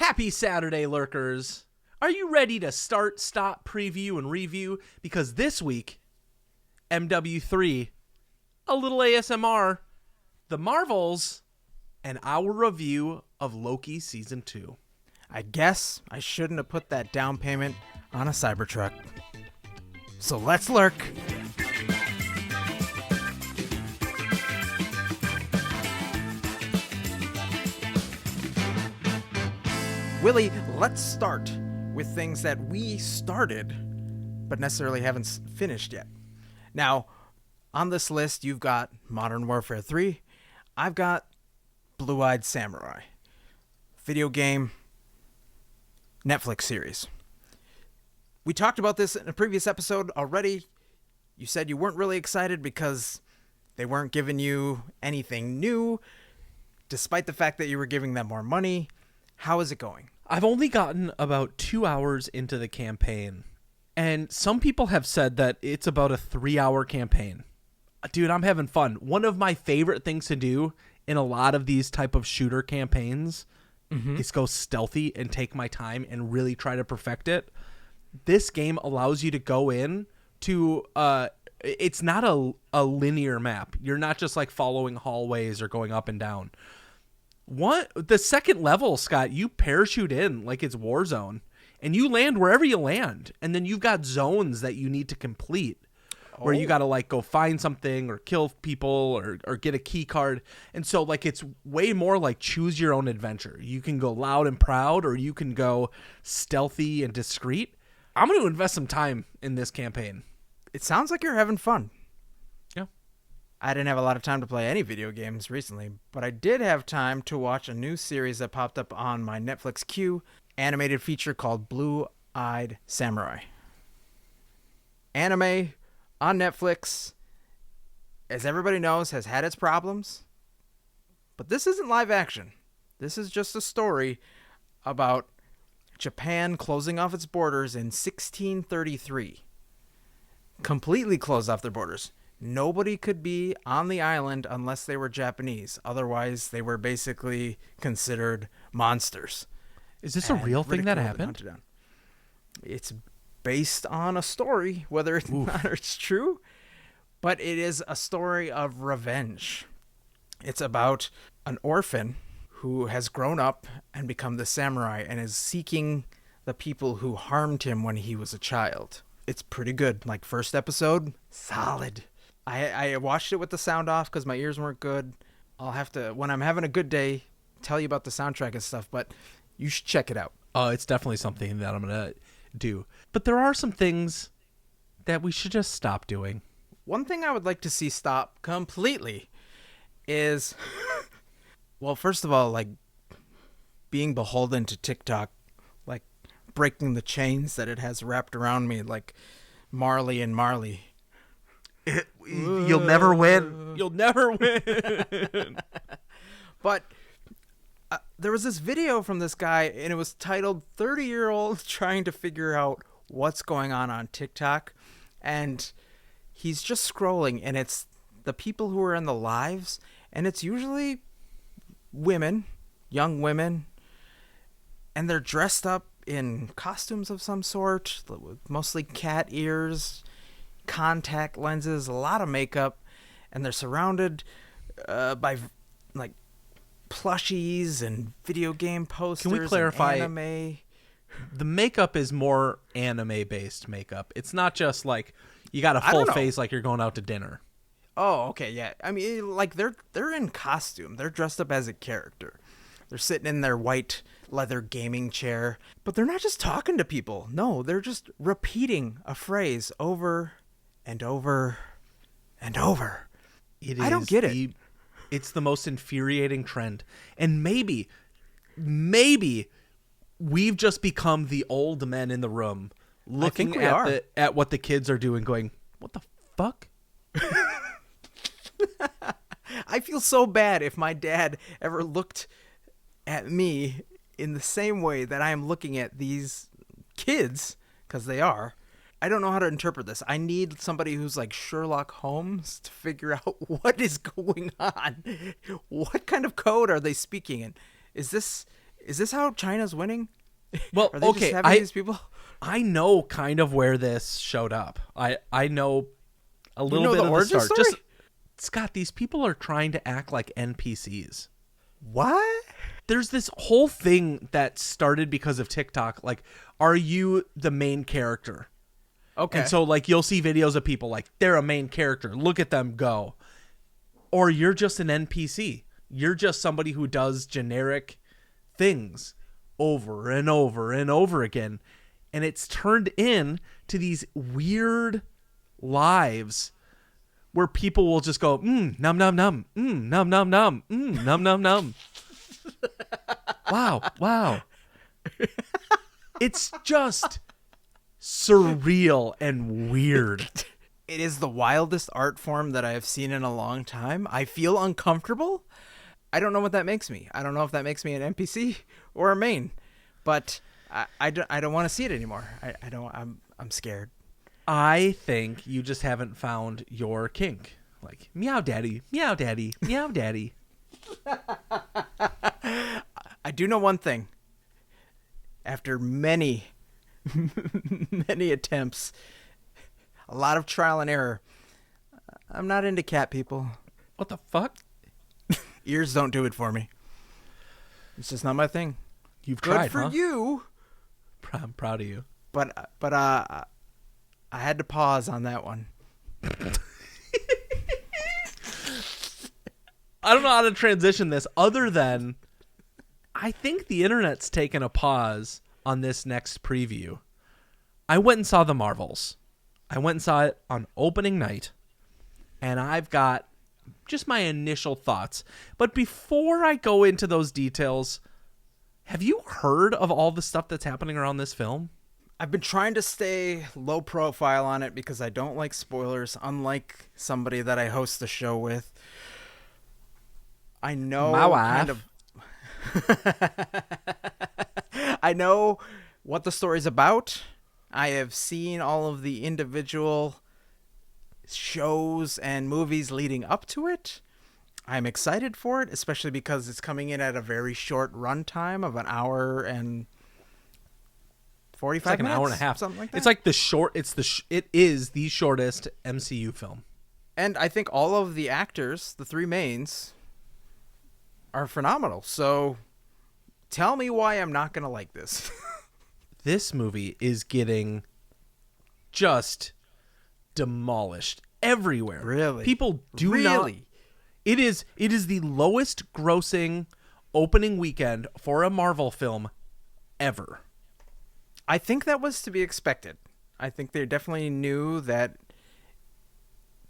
Happy Saturday, lurkers! Are you ready to start, stop, preview, and review? Because this week, MW3, a little ASMR, the Marvels, and our review of Loki Season 2. I guess I shouldn't have put that down payment on a Cybertruck. So let's lurk. Willie, let's start with things that we started, but necessarily haven't finished yet. Now, on this list, you've got Modern Warfare 3. I've got Blue-Eyed Samurai. Video game, Netflix series. We talked about this in a previous episode already. You said you weren't really excited because they weren't giving you anything new, despite the fact that you were giving them more money. How is it going? I've only gotten about 2 hours into the campaign, and some people have said that it's about a 3-hour campaign. Dude, I'm having fun. One of my favorite things to do in a lot of these type of shooter campaigns is go stealthy and take my time and really try to perfect it. This game allows you to go in to it's not a linear map. You're not just like following hallways or going up and down. The second level, Scott, you parachute in like it's Warzone, and you land wherever you land, and then you've got zones that you need to complete where you got to like go find something or kill people or get a key card. And so like it's way more like choose your own adventure. You can go loud and proud, or you can go stealthy and discreet. I'm going to invest some time in this campaign. It sounds like you're having fun. Yeah. I didn't have a lot of time to play any video games recently, but I did have time to watch a new series that popped up on my Netflix queue, animated feature called Blue-Eyed Samurai. Anime on Netflix, as everybody knows, has had its problems, but this isn't live action. This is just a story about Japan closing off its borders in 1633. Completely closed off their borders. Nobody could be on the island unless they were Japanese. Otherwise, they were basically considered monsters. Is this a real thing that happened? It's based on a story, whether it's not or it's true, but it is a story of revenge. It's about an orphan who has grown up and become the samurai and is seeking the people who harmed him when he was a child. It's pretty good. Like, first episode, solid. I watched it with the sound off because my ears weren't good. I'll have to, when I'm having a good day, tell you about the soundtrack and stuff, but you should check it out. It's definitely something that I'm going to do. But there are some things that we should just stop doing. One thing I would like to see stop completely is, well, first of all, like, being beholden to TikTok, like breaking the chains that it has wrapped around me, like Marley and Marley. You'll never win. You'll never win. But there was this video from this guy, and it was titled 30-Year-Old Trying to Figure Out What's Going On TikTok. And he's just scrolling, and it's the people who are in the lives, and it's usually women, young women, and they're dressed up in costumes of some sort, mostly cat ears, contact lenses, a lot of makeup, and they're surrounded by like plushies and video game posters. Can we clarify? Anime. The makeup is more anime-based makeup. It's not just like you got a full face like you're going out to dinner. Oh, okay, yeah. I mean, like they're in costume. They're dressed up as a character. They're sitting in their white leather gaming chair, but they're not just talking to people. No, they're just repeating a phrase over and over and over. I don't get it. It's the most infuriating trend. And maybe we've just become the old men in the room looking at what the kids are doing going, what the fuck? I feel so bad if my dad ever looked at me in the same way that I am looking at these kids, because they are. I don't know how to interpret this. I need somebody who's like Sherlock Holmes to figure out what is going on. What kind of code are they speaking in? Is this Is this how China's winning? Well, Are they okay, just having these people? I know kind of where this showed up. I know a little know bit the of the origin start. story? Just Scott, these people are trying to act like NPCs. What? There's this whole thing that started because of TikTok. Like, are you the main character? Okay. And so, like, you'll see videos of people like, they're a main character. Look at them go. Or you're just an NPC. You're just somebody who does generic things over and over and over again. And it's turned in to these weird lives where people will just go, num, num, num, num, num, num, num, num, num. Wow. It's just surreal and weird. It is the wildest art form that I have seen in a long time. I feel uncomfortable. I don't know what that makes me. I don't know if that makes me an NPC or a main, but I don't want to see it anymore. I'm scared. I think you just haven't found your kink. Like, meow daddy, meow daddy, meow daddy. I do know one thing. After many attempts, a lot of trial and error, I'm not into cat people. What the fuck? Ears don't do it for me. It's just not my thing. You've Good tried, for huh? you. I'm proud of you. But I had to pause on that one. I don't know how to transition this other than I think the internet's taken a pause on this next preview. I went and saw The Marvels. I went and saw it on opening night, and I've got just my initial thoughts. But before I go into those details, have you heard of all the stuff that's happening around this film? I've been trying to stay low profile on it because I don't like spoilers, unlike somebody that I host the show with. I know My wife. kind of I know what the story's about. I have seen all of the individual shows and movies leading up to it. I'm excited for it, especially because it's coming in at a very short runtime of an hour and 45 It's like minutes, an hour and a half. something like that. It's like it is the shortest MCU film. And I think all of the actors, the three mains, are phenomenal. So tell me why I'm not going to like this. This movie is getting just demolished everywhere. Really? People do not. Really? It is the lowest grossing opening weekend for a Marvel film ever. I think that was to be expected. I think they definitely knew that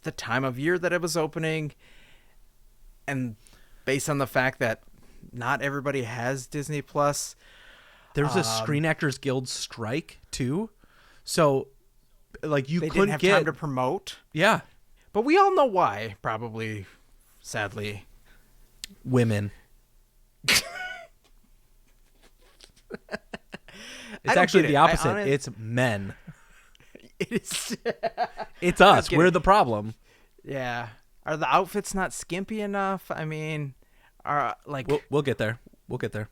the time of year that it was opening, and based on the fact that not everybody has Disney Plus. There's a Screen Actors Guild strike too, so like you They couldn't didn't have get time to promote. yeah But we all know why, probably, sadly. women. It's don't actually get the it. opposite. It's men. It is. It's us. get We're it. the problem. Yeah. Are the outfits not skimpy enough? I mean, are like. We'll get there. We'll get there.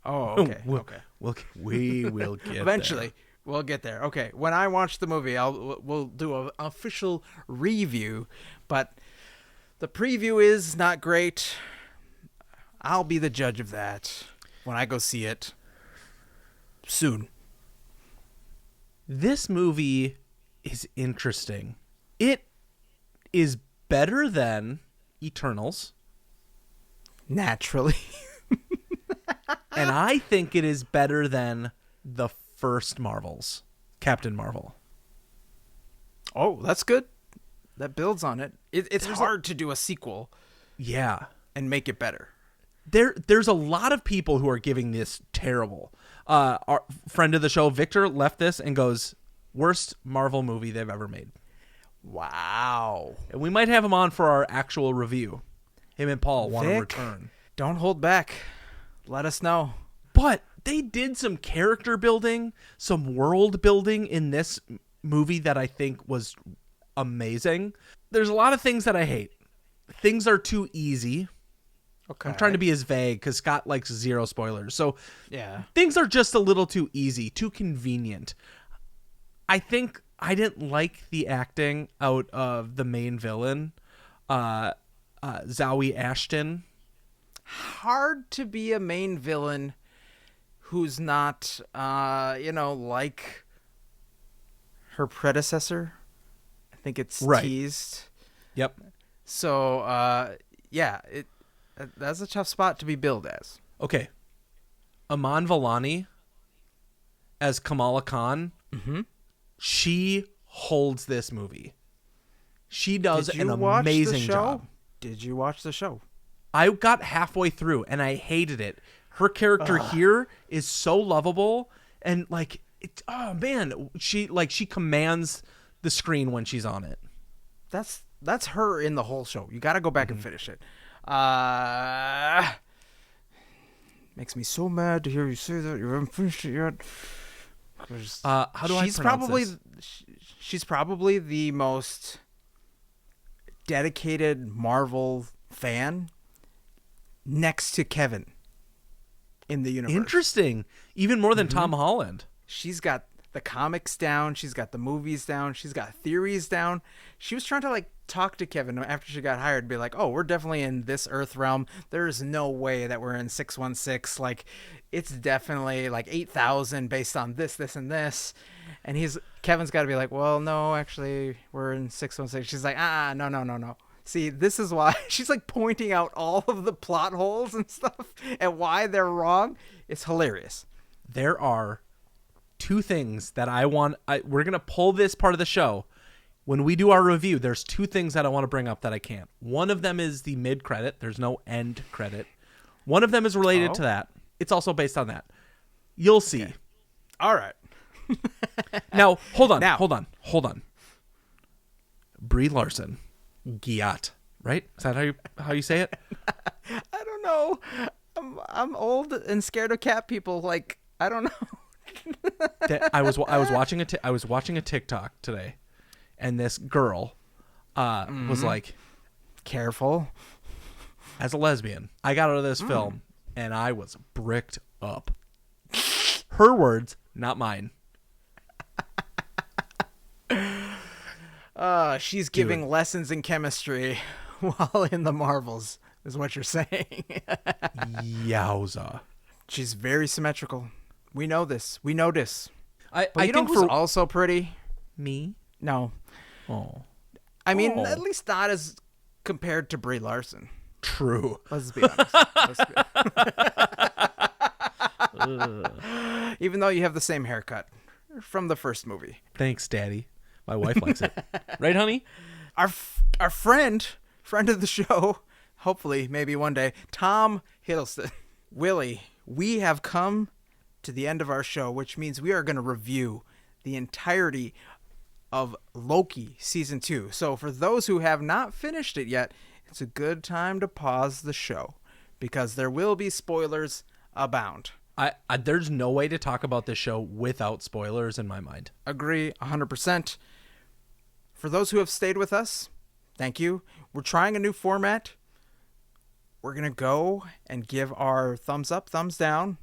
Oh, okay. Okay. We will get Eventually, there. we'll get there. Okay. When I watch the movie, we'll do an official review. But the preview is not great. I'll be the judge of that when I go see it soon. This movie is interesting. It is better than Eternals, Naturally. and I think it is better than the first Marvels, Captain Marvel. Oh, that's good. That builds on it. It's hard to do a sequel Yeah. and make it better. There's a lot of people who are giving this terrible. Our friend of the show, Victor, left this and goes, worst Marvel movie they've ever made. Wow. And we might have him on for our actual review. Him and Paul want to Vic, return. Don't hold back. Let us know. But they did some character building, some world building in this movie that I think was amazing. There's a lot of things that I hate. Things are too easy. Okay. I'm trying to be as vague because Scott likes zero spoilers. So Yeah. things are just a little too easy, too convenient. I think I didn't like the acting out of the main villain, Zoe Ashton. Hard to be a main villain who's not, like her predecessor. I think it's Right. teased. Yep. So, that's a tough spot to be billed as. Okay. Aman Vellani as Kamala Khan. Mm-hmm. She holds this movie. She does Did an you watch the amazing show? job. Did you watch the show? I got halfway through and I hated it. Her character here is so lovable and like oh man, she commands the screen when she's on it. That's her in the whole show. You got to go back and finish it. Makes me so mad to hear you say that. You haven't finished it yet. How do I pronounce this? She's probably the most dedicated Marvel fan next to Kevin in the universe. Interesting. Even more than Tom Holland. She's got the comics down. She's got the movies down. She's got theories down. She was trying to talk to Kevin after she got hired, be like, "Oh, we're definitely in this Earth realm. There's no way that we're in 616. Like, it's definitely 8,000 based on this, and this." And Kevin's got to be like, "Well, no, actually, we're in 616." She's like, no. See, this is why she's pointing out all of the plot holes and stuff and why they're wrong. It's hilarious. There are two things that we're going to pull this part of the show. When we do our review, there's two things that I want to bring up that I can't. One of them is the mid-credit. There's no end credit. One of them is related to that. It's also based on that. You'll see. Okay. All right. Now, hold on. Brie Larson. Giat, right? Is that how you say it? I don't know. I'm old and scared of cat people. I don't know. I was watching a TikTok today, and this girl was like, "Careful." As a lesbian, I got out of this film, and I was bricked up. Her words, not mine. She's giving lessons in chemistry while in the Marvels, is what you're saying. Yowza. She's very symmetrical. We know this. I But you know think who's for also pretty? me. No. Oh, I mean, at least not as compared to Brie Larson. true. Let's be honest. Even though you have the same haircut from the first movie. Thanks, Daddy. My wife likes it. Right, honey? Our friend of the show, hopefully, maybe one day, Tom Hiddleston. Willie, we have come to the end of our show, which means we are going to review the entirety of Loki Season 2. So for those who have not finished it yet, it's a good time to pause the show because there will be spoilers abound. There's no way to talk about this show without spoilers in my mind. Agree 100%. For those who have stayed with us, thank you. We're trying a new format. We're going to go and give our thumbs up, thumbs down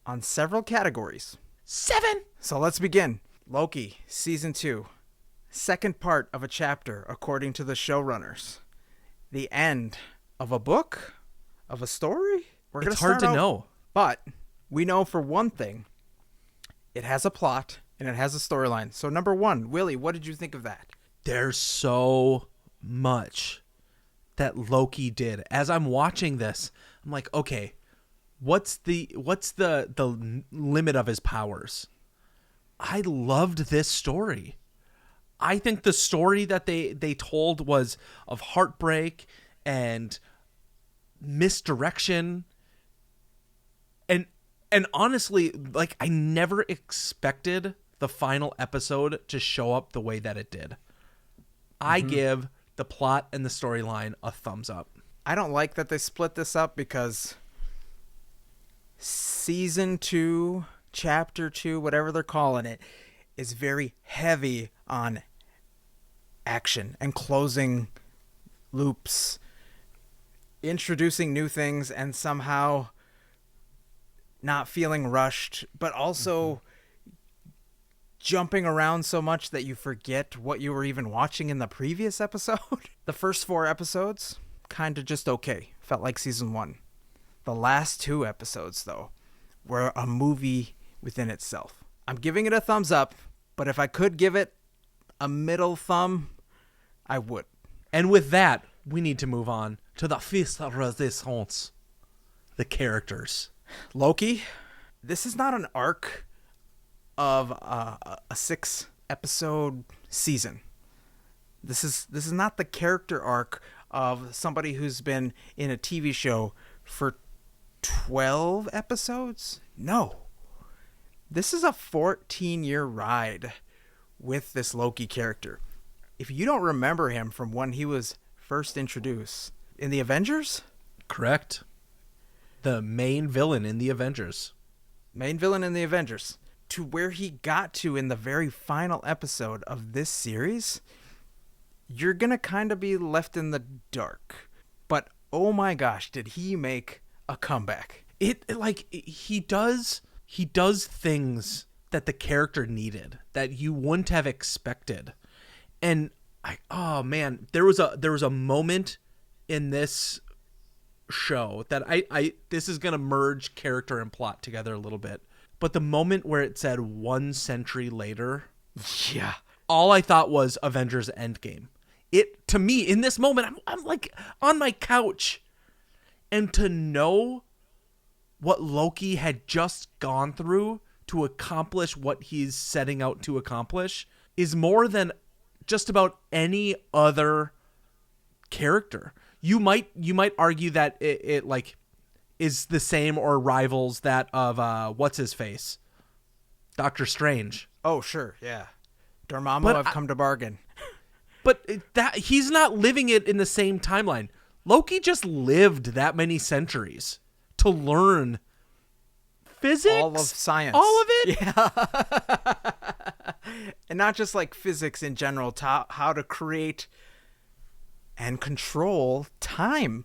on several categories. 7. So let's begin. Loki, Season 2. Second part of a chapter, according to the showrunners. The end of a book? Of a story? It's hard to know. But we know for one thing, it has a plot and it has a storyline. So number 1, Willie, what did you think of that? There's so much that Loki did. As I'm watching this, I'm like, okay, what's the limit of his powers? I loved this story. I think the story that they told was of heartbreak and misdirection. And honestly, I never expected the final episode to show up the way that it did. I give the plot and the storyline a thumbs up. I don't like that they split this up because Season 2, Chapter 2, whatever they're calling it, is very heavy on action and closing loops. introducing new things and somehow not feeling rushed, but also jumping around so much that you forget what you were even watching in the previous episode. The first 4 episodes, kind of just okay. Felt like season 1. The last 2 episodes, though, were a movie within itself. I'm giving it a thumbs up, but if I could give it a middle thumb, I would. And with that, we need to move on to the Fils de Resistance, the characters. Loki, this is not an arc of a 6-episode season. This is not the character arc of somebody who's been in a TV show for 12 episodes. No. This is a 14-year ride with this Loki character. If you don't remember him from when he was first introduced in the Avengers? Correct. The main villain in the Avengers. To where he got to in the very final episode of this series, you're going to kind of be left in the dark. But oh my gosh, did he make a comeback. He does things that the character needed that you wouldn't have expected. And there was a moment in this show that this is going to merge character and plot together a little bit. But the moment where it said 1 century later, yeah, all I thought was Avengers Endgame. It, to me, in this moment, I'm like on my couch, and to know what Loki had just gone through to accomplish what he's setting out to accomplish is more than just about any other character. You might argue that it is the same or rivals that of what's his face, Doctor Strange. Oh sure, yeah. Dormammu, I've come to bargain. But that he's not living it in the same timeline. Loki just lived that many centuries to learn physics, all of science, all of it. Yeah. And not just like physics in general, how to create and control time.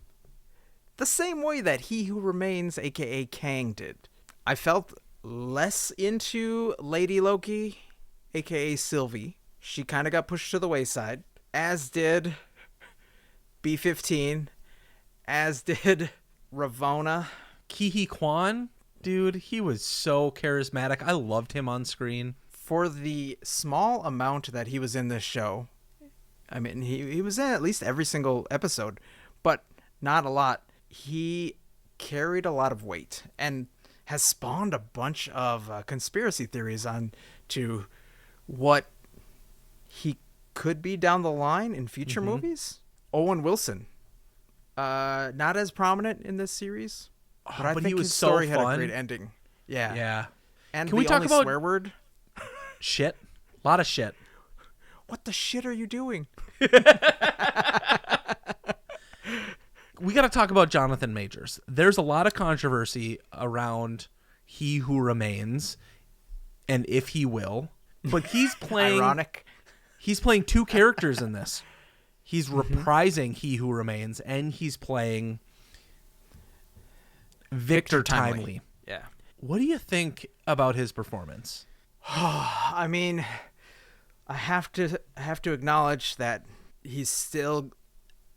The same way that He Who Remains, aka Kang, did. I felt less into Lady Loki, aka Sylvie. She kind of got pushed to the wayside, as did B-15, as did Ravonna. Ke Huy Quan, dude, he was so charismatic. I loved him on screen. For the small amount that he was in this show, I mean, he was in at least every single episode, but not a lot. He carried a lot of weight and has spawned a bunch of conspiracy theories on to what he could be down the line in future movies. Owen Wilson, not as prominent in this series, but I think he was his story so had fun. a great ending. Yeah. Yeah. And Can we the talk only about swear word? Shit. A lot of shit. What the shit are you doing? We got to talk about Jonathan Majors. There's a lot of controversy around He Who Remains and if he will, but he's playing Ironic. He's playing 2 characters in this. He's reprising He Who Remains, and he's playing Victor Timely. Yeah. What do you think about his performance? I mean, I have to acknowledge that he's still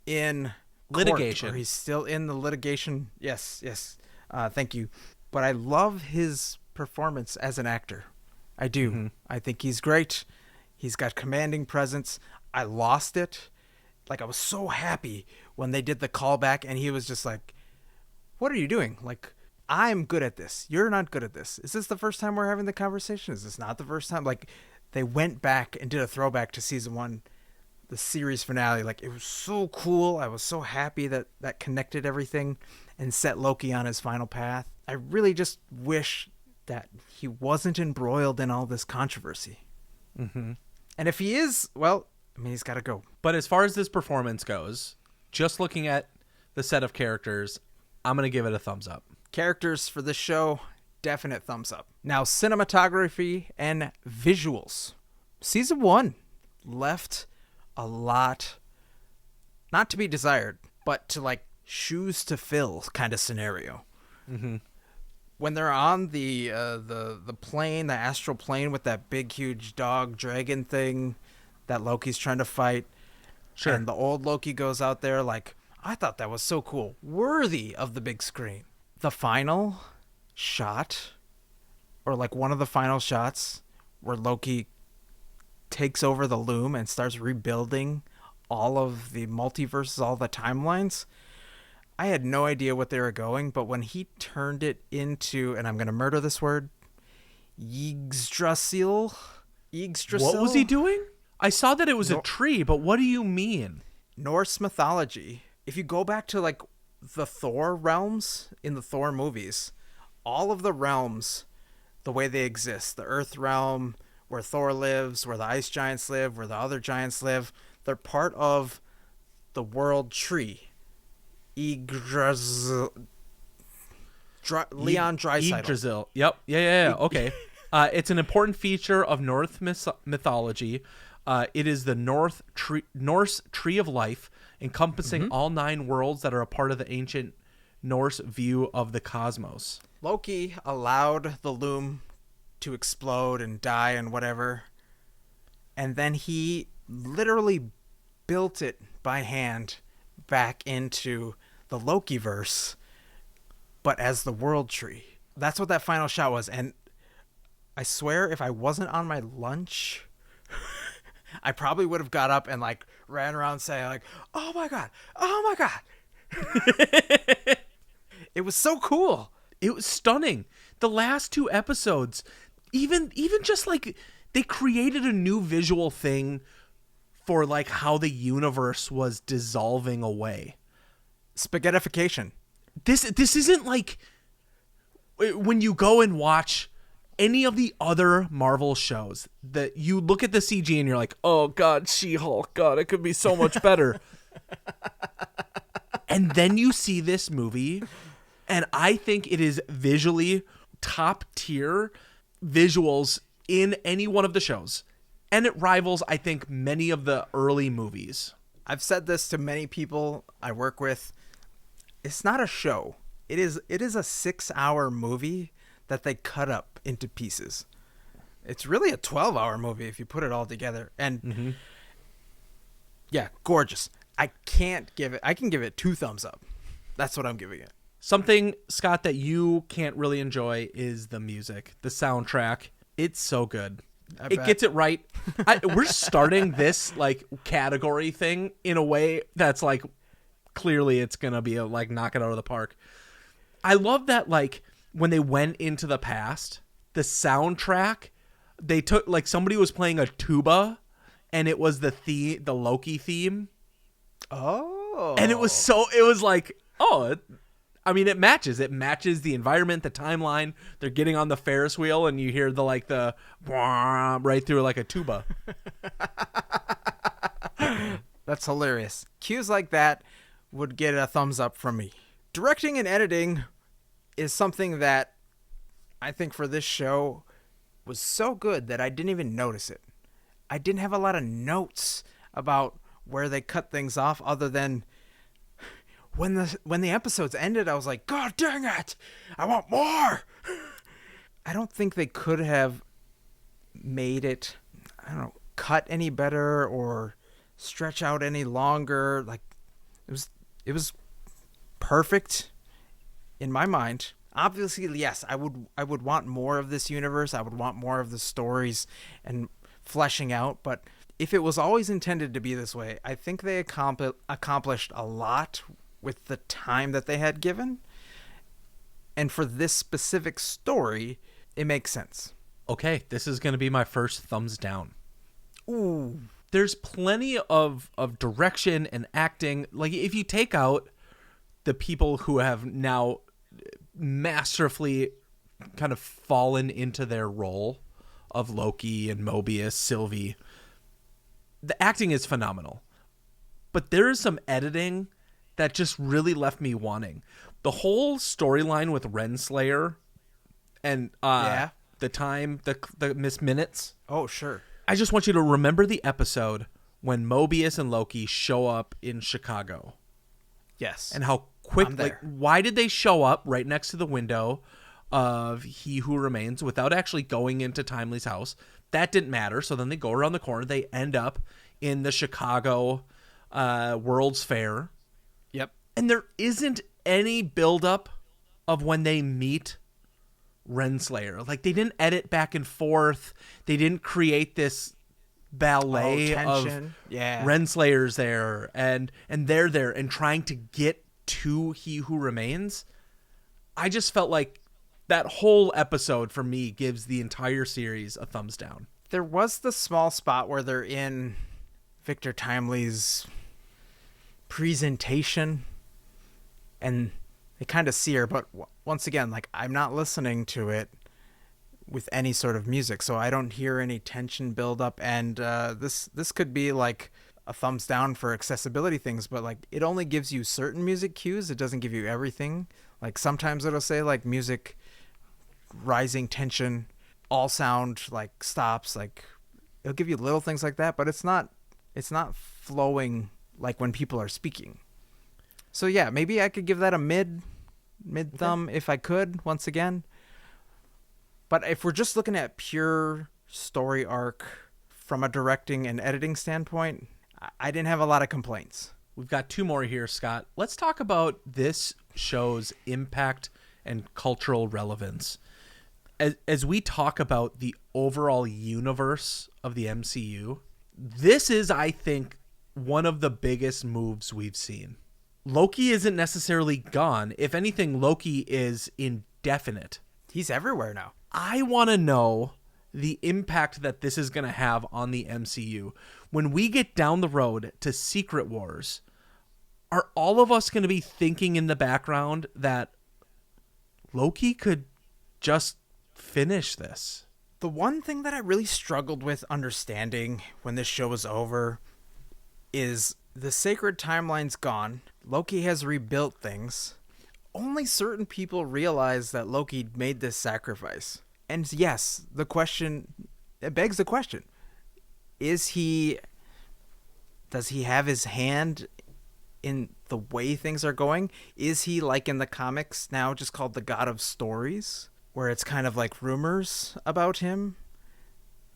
in Litigation. Court, or he's still in the litigation. Yes. Thank you. But I love his performance as an actor. I do. I think he's great. He's got commanding presence. I lost it. Like, I was so happy when they did the callback and he was just like, what are you doing? Like, I'm good at this. You're not good at this. Is this the first time we're having the conversation? Is this not the first time? Like, they went back and did a throwback to season 1, the series finale. Like, it was so cool. I was so happy that connected everything and set Loki on his final path. I really just wish that he wasn't embroiled in all this controversy. And if he is, well, I mean, he's got to go. But as far as this performance goes, just looking at the set of characters, I'm going to give it a thumbs up. Characters for this show, definite thumbs up. Now, cinematography and visuals. Season 1 left a lot, not to be desired, but to like shoes to fill kind of scenario. Mm-hmm. When they're on the plane, the astral plane with that big huge dog dragon thing that Loki's trying to fight, Sure. and the old Loki goes out there, like, I thought that was so cool, worthy of the big screen. The final shot, or like one of the final shots, where Loki takes over the loom and starts rebuilding all of the multiverses, all the timelines. I had no idea what they were going, but when he turned it into, and I'm going to murder this word, Yggdrasil? What was he doing? I saw that it was a tree, but what do you mean? Norse mythology. If you go back to like the Thor realms in the Thor movies, all of the realms, the way they exist, the Earth realm, where Thor lives, where the ice giants live, where the other giants live, they're part of the world tree. Yggdrasil. Leon Draisaitl. Yggdrasil. Yep. Yeah. Okay. It's an important feature of Norse mythology. It is the Norse tree of life, encompassing all 9 worlds that are a part of the ancient Norse view of the cosmos. Loki allowed the loom to explode and die and whatever, and then he literally built it by hand back into the Lokiverse, but as the world tree. That's what that final shot was, and I swear if I wasn't on my lunch, I probably would have got up and like ran around saying like, oh my god, it was so cool. It was stunning. The last 2 episodes, even just like they created a new visual thing for like how the universe was dissolving away. Spaghettification. This isn't like when you go and watch any of the other Marvel shows that you look at the CG and you're like, oh god, She-Hulk, god, it could be so much better. And then you see this movie, and I think it is visually top tier visuals in any one of the shows. And it rivals, I think, many of the early movies. I've said this to many people I work with. It's not a show. It is a 6-hour movie that they cut up into pieces. It's really a 12-hour movie if you put it all together. And yeah, gorgeous. I can give it 2 thumbs up. That's what I'm giving it. Something, Scott, that you can't really enjoy is the music, the soundtrack. It's so good. It gets it right. We're starting this like category thing in a way that's like clearly it's gonna be a like knock it out of the park. I love that like when they went into the past, the soundtrack, they took like somebody was playing a tuba, and it was the Loki theme. Oh, and it was like, oh. It matches. It matches the environment, the timeline. They're getting on the Ferris wheel, and you hear the right through like a tuba. That's hilarious. Cues like that would get a thumbs up from me. Directing and editing is something that I think for this show was so good that I didn't even notice it. I didn't have a lot of notes about where they cut things off other than when the episodes ended, I was like, God dang it! I want more! I don't think they could have made it, cut any better or stretch out any longer. Like, it was perfect in my mind. Obviously, yes, I would want more of this universe. I would want more of the stories and fleshing out. But if it was always intended to be this way, I think they accomplished a lot with the time that they had given. And for this specific story, it makes sense. Okay, this is going to be my first thumbs down. Ooh. There's plenty of direction and acting. Like, if you take out the people who have now masterfully kind of fallen into their role of Loki and Mobius, Sylvie, the acting is phenomenal. But there is some editing that just really left me wanting. The whole storyline with Renslayer and the Miss Minutes. Oh, sure. I just want you to remember the episode when Mobius and Loki show up in Chicago. Yes. And how quick, I'm like, there. why did they show up right next to the window of He Who Remains without actually going into Timely's house? That didn't matter. So then they go around the corner. They end up in the Chicago World's Fair. Yep. And there isn't any buildup of when they meet Renslayer. Like, they didn't edit back and forth. They didn't create this ballet of Renslayers there, and they're there and trying to get to He Who Remains. I just felt like that whole episode for me gives the entire series a thumbs down. There was the small spot where they're in Victor Timely's presentation and they kind of see her, but once again, like, I'm not listening to it with any sort of music, so I don't hear any tension build up, and this could be like a thumbs down for accessibility things, but like, it only gives you certain music cues. It doesn't give you everything. Like, sometimes it'll say like music rising tension, all sound like stops, like it'll give you little things like that, but it's not flowing like when people are speaking. So yeah, maybe I could give that a mid thumb if I could, once again. But if we're just looking at pure story arc from a directing and editing standpoint, I didn't have a lot of complaints. We've got two more here, Scott. Let's talk about this show's impact and cultural relevance. As we talk about the overall universe of the MCU, this is, I think, one of the biggest moves we've seen. Loki isn't necessarily gone. If anything, Loki is indefinite. He's everywhere now. I want to know the impact that this is going to have on the MCU. When we get down the road to Secret Wars, are all of us going to be thinking in the background that Loki could just finish this? The one thing that I really struggled with understanding when this show was over is the sacred timeline's gone. Loki has rebuilt things. Only certain people realize that Loki made this sacrifice. And yes, it begs the question. Does he have his hand in the way things are going? Is he, like in the comics now, just called the God of Stories, where it's kind of like rumors about him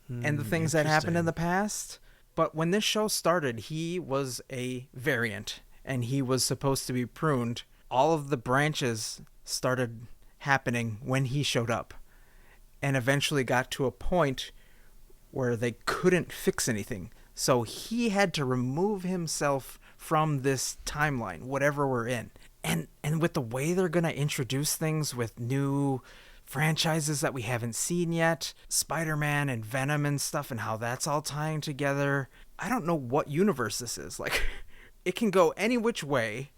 and the things that happened in the past? But when this show started, he was a variant and he was supposed to be pruned. All of the branches started happening when he showed up, and eventually got to a point where they couldn't fix anything. So he had to remove himself from this timeline, whatever we're in. And with the way they're going to introduce things with new franchises that we haven't seen yet, Spider-Man and Venom and stuff, and how that's all tying together, I don't know what universe this is. Like, it can go any which way.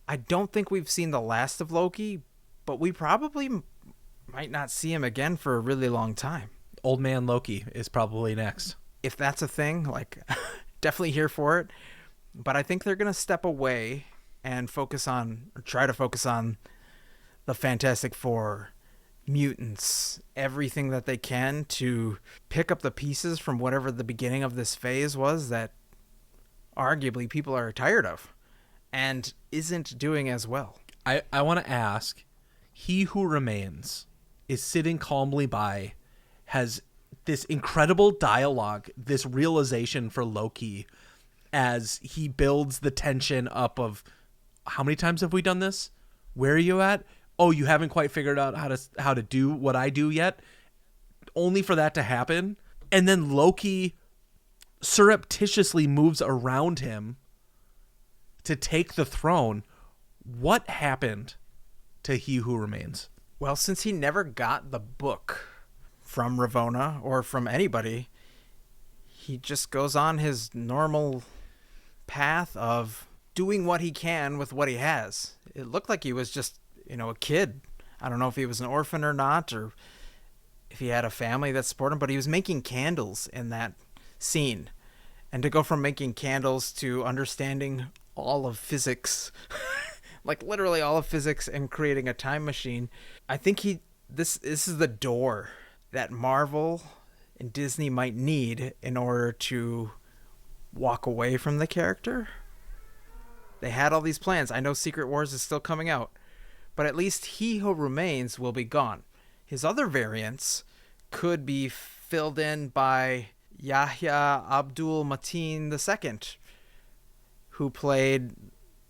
I don't think we've seen the last of Loki, but we probably might not see him again for a really long time. Old Man Loki is probably next. If that's a thing, like, definitely here for it. But I think they're going to step away and try to focus on the Fantastic Four, mutants, everything that they can to pick up the pieces from whatever the beginning of this phase was that arguably people are tired of and isn't doing as well. I want to ask, He Who Remains is sitting calmly by, has this incredible dialogue, this realization for Loki as he builds the tension up of, how many times have we done this? Where are you at? Oh, you haven't quite figured out how to do what I do yet? Only for that to happen. And then Loki surreptitiously moves around him to take the throne. What happened to He Who Remains? Well, since he never got the book from Ravonna or from anybody, he just goes on his normal path of doing what he can with what he has. It looked like he was just, a kid. I don't know if he was an orphan or not, or if he had a family that supported him, but he was making candles in that scene. And to go from making candles to understanding all of physics, like literally all of physics, and creating a time machine, I think this is the door that Marvel and Disney might need in order to walk away from the character. They had all these plans. I know Secret Wars is still coming out, but at least He Who Remains will be gone. His other variants could be filled in by Yahya Abdul Mateen II, who played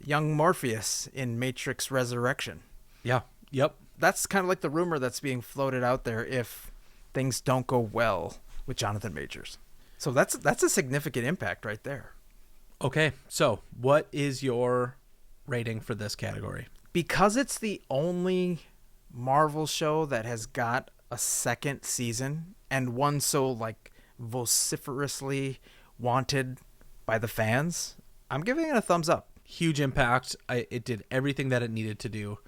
young Morpheus in Matrix Resurrection. Yeah. Yep. That's kind of like the rumor that's being floated out there if things don't go well with Jonathan Majors. So that's a significant impact right there. Okay, so what is your rating for this category? Because it's the only Marvel show that has got a second season, and one so like vociferously wanted by the fans, I'm giving it a thumbs up. Huge impact. It did everything that it needed to do.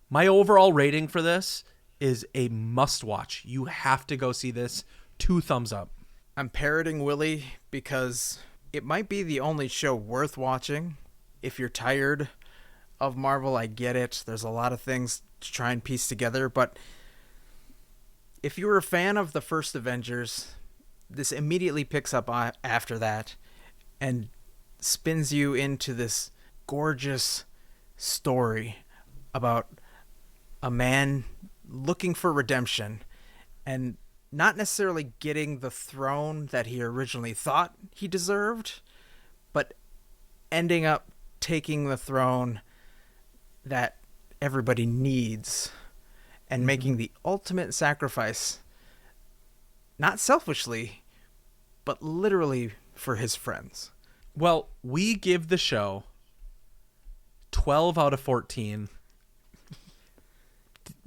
My overall rating for this is a must watch. You have to go see this. 2 thumbs up. I'm parroting Willie because it might be the only show worth watching. If you're tired of Marvel, I get it. There's a lot of things to try and piece together, but if you were a fan of the first Avengers, this immediately picks up after that and spins you into this gorgeous story about a man looking for redemption and not necessarily getting the throne that he originally thought he deserved, but ending up taking the throne that everybody needs and making the ultimate sacrifice, not selfishly, but literally for his friends. Well, we give the show 12 out of 14.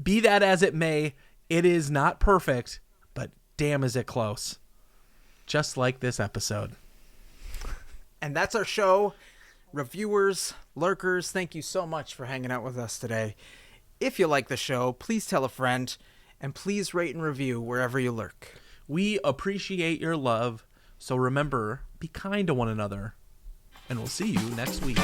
Be that as it may, it is not perfect, but damn is it close. Just like this episode. And that's our show. Reviewers, lurkers, thank you so much for hanging out with us today. If you like the show, please tell a friend, and please rate and review wherever you lurk. We appreciate your love, so remember, be kind to one another, and we'll see you next week.